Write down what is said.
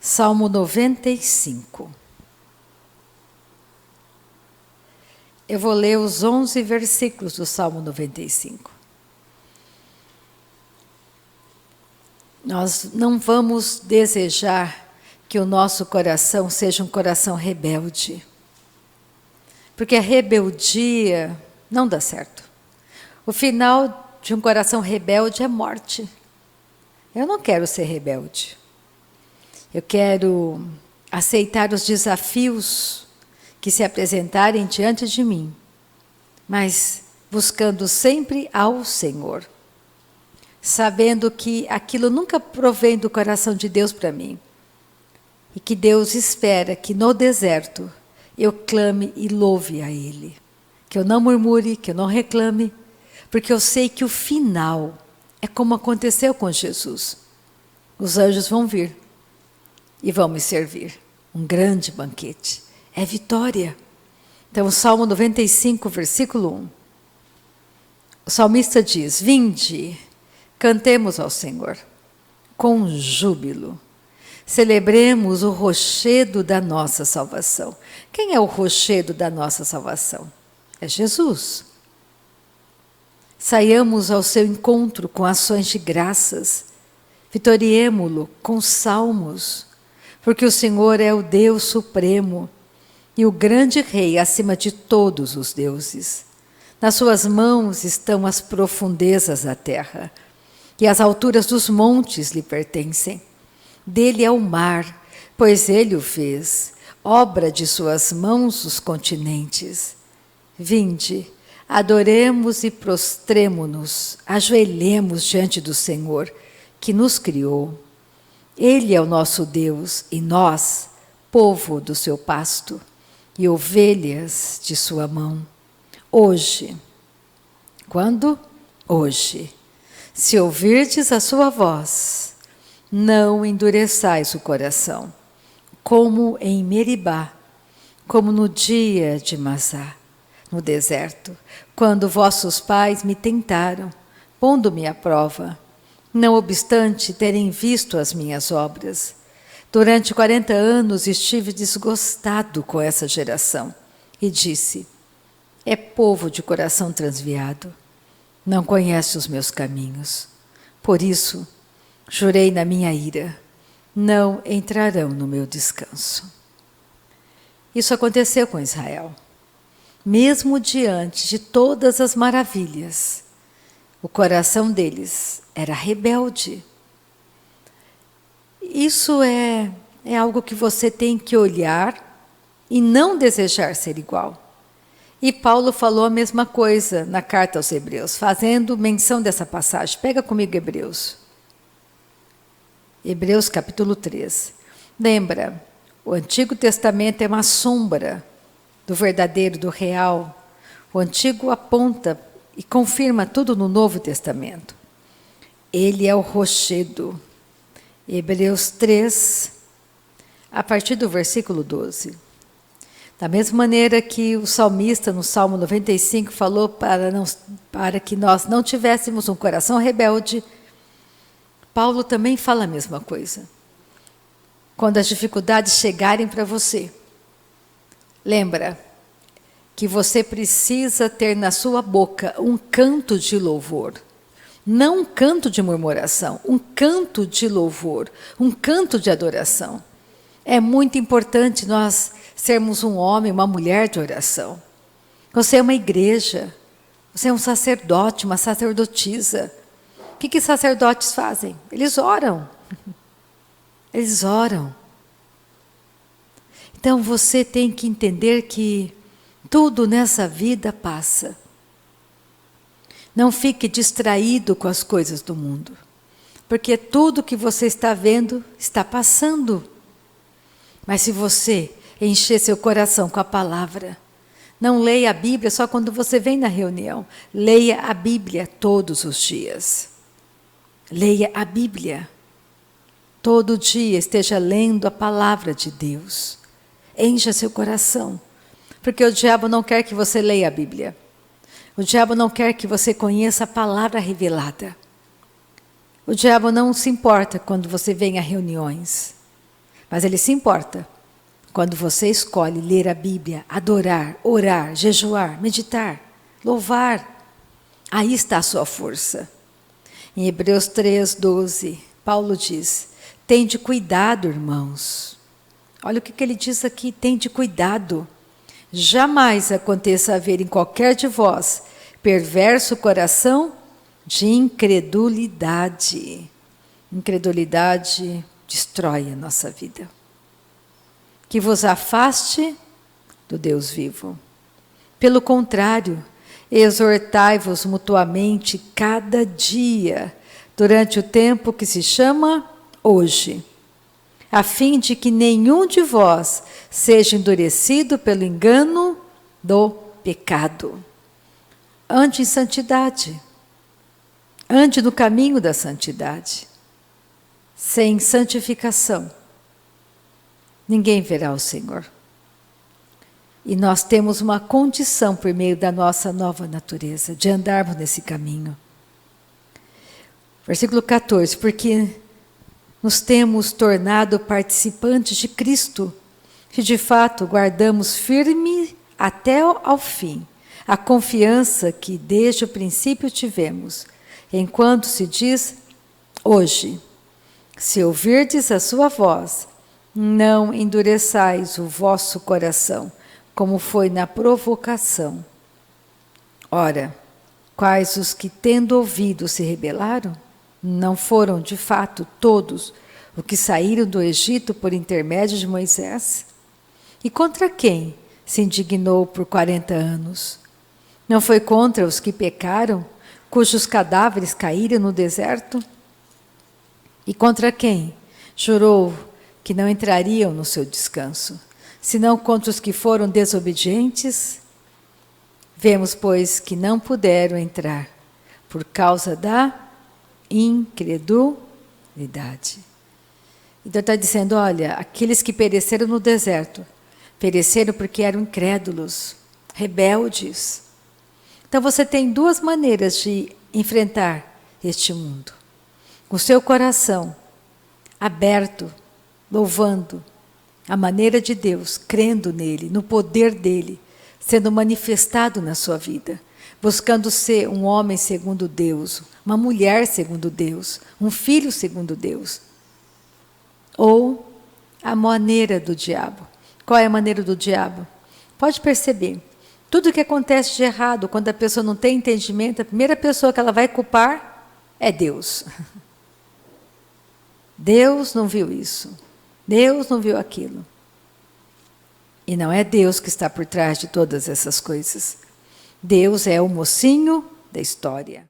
Salmo 95. Eu vou ler os 11 versículos do Salmo 95. Nós não vamos desejar que o nosso coração seja um coração rebelde. Porque a rebeldia não dá certo. O final de um coração rebelde é morte. Eu não quero ser rebelde. Eu quero aceitar os desafios que se apresentarem diante de mim, mas buscando sempre ao Senhor, sabendo que aquilo nunca provém do coração de Deus para mim, e que Deus espera que no deserto eu clame e louve a Ele, que eu não murmure, que eu não reclame, porque eu sei que o final é como aconteceu com Jesus. Os anjos vão vir e vão me servir um grande banquete. É vitória. Então, o Salmo 95, versículo 1. O salmista diz: Vinde, cantemos ao Senhor com júbilo. Celebremos o rochedo da nossa salvação. Quem é o rochedo da nossa salvação? É Jesus. Saiamos ao seu encontro com ações de graças. Vitoriemo-lo com salmos, porque o Senhor é o Deus supremo e o grande Rei acima de todos os deuses. Nas suas mãos estão as profundezas da terra, e as alturas dos montes lhe pertencem. Dele é o mar, pois ele o fez, obra de suas mãos os continentes. Vinde, adoremos e prostremo-nos, ajoelhemos diante do Senhor, que nos criou. Ele é o nosso Deus e nós, povo do seu pasto e ovelhas de sua mão. Hoje, quando? Hoje, se ouvirdes a sua voz, não endureçais o coração, como em Meribá, como no dia de Masá, no deserto, quando vossos pais me tentaram, pondo-me à prova, não obstante terem visto as minhas obras. Durante 40 anos estive desgostado com essa geração e disse: é povo de coração transviado, não conhece os meus caminhos. Por isso, jurei na minha ira, não entrarão no meu descanso. Isso aconteceu com Israel. Mesmo diante de todas as maravilhas, o coração deles era rebelde. Isso é algo que você tem que olhar e não desejar ser igual. E Paulo falou a mesma coisa na carta aos Hebreus, fazendo menção dessa passagem. Pega comigo Hebreus. Hebreus capítulo 3. Lembra, o Antigo Testamento é uma sombra do verdadeiro, do real. O Antigo aponta e confirma tudo no Novo Testamento. Ele é o rochedo. Hebreus 3, a partir do versículo 12. Da mesma maneira que o salmista, no Salmo 95, falou para que nós não tivéssemos um coração rebelde, Paulo também fala a mesma coisa. Quando as dificuldades chegarem para você, lembra que você precisa ter na sua boca um canto de louvor. Não um canto de murmuração, um canto de louvor, um canto de adoração. É muito importante nós sermos um homem, uma mulher de oração. Você é uma igreja, você é um sacerdote, uma sacerdotisa. O que sacerdotes fazem? Eles oram. Eles oram. Então você tem que entender que tudo nessa vida passa. Não fique distraído com as coisas do mundo, porque tudo que você está vendo está passando. Mas se você encher seu coração com a palavra, não leia a Bíblia só quando você vem na reunião, leia a Bíblia todos os dias. Leia a Bíblia. Todo dia esteja lendo a palavra de Deus. Encha seu coração, porque o diabo não quer que você leia a Bíblia. O diabo não quer que você conheça a palavra revelada. O diabo não se importa quando você vem a reuniões, Mas Ele se importa quando você escolhe ler a Bíblia, adorar, orar, jejuar, meditar, louvar. Aí está a sua força. Em Hebreus 3:12, Paulo diz: tende cuidado, irmãos. Olha o que ele diz aqui: tende cuidado. Jamais aconteça haver em qualquer de vós perverso coração de incredulidade. Incredulidade destrói a nossa vida. Que vos afaste do Deus vivo. Pelo contrário, exortai-vos mutuamente cada dia, durante o tempo que se chama hoje, a fim de que nenhum de vós seja endurecido pelo engano do pecado. Ande em santidade. Ande no caminho da santidade. Sem santificação, ninguém verá o Senhor. E nós temos uma condição por meio da nossa nova natureza, de andarmos nesse caminho. Versículo 14, porque nos temos tornado participantes de Cristo, que de fato guardamos firme até ao fim a confiança que desde o princípio tivemos, enquanto se diz hoje: se ouvirdes a sua voz, não endureçais o vosso coração, como foi na provocação. Ora, quais os que tendo ouvido se rebelaram? Não foram, de fato, todos os que saíram do Egito por intermédio de Moisés? E contra quem se indignou por 40 anos? Não foi contra os que pecaram, cujos cadáveres caíram no deserto? E contra quem jurou que não entrariam no seu descanso, senão contra os que foram desobedientes? Vemos, pois, que não puderam entrar por causa da incredulidade. Então está dizendo, olha, aqueles que pereceram no deserto, pereceram porque eram incrédulos, rebeldes. Então você tem duas maneiras de enfrentar este mundo. Com o seu coração aberto, louvando a maneira de Deus, crendo nele, no poder dele, sendo manifestado na sua vida, buscando ser um homem segundo Deus, uma mulher segundo Deus, um filho segundo Deus. Ou a maneira do diabo. Qual é a maneira do diabo? Pode perceber, tudo que acontece de errado, quando a pessoa não tem entendimento, a primeira pessoa que ela vai culpar é Deus. Deus não viu isso. Deus não viu aquilo. E não é Deus que está por trás de todas essas coisas. Deus é o mocinho da história.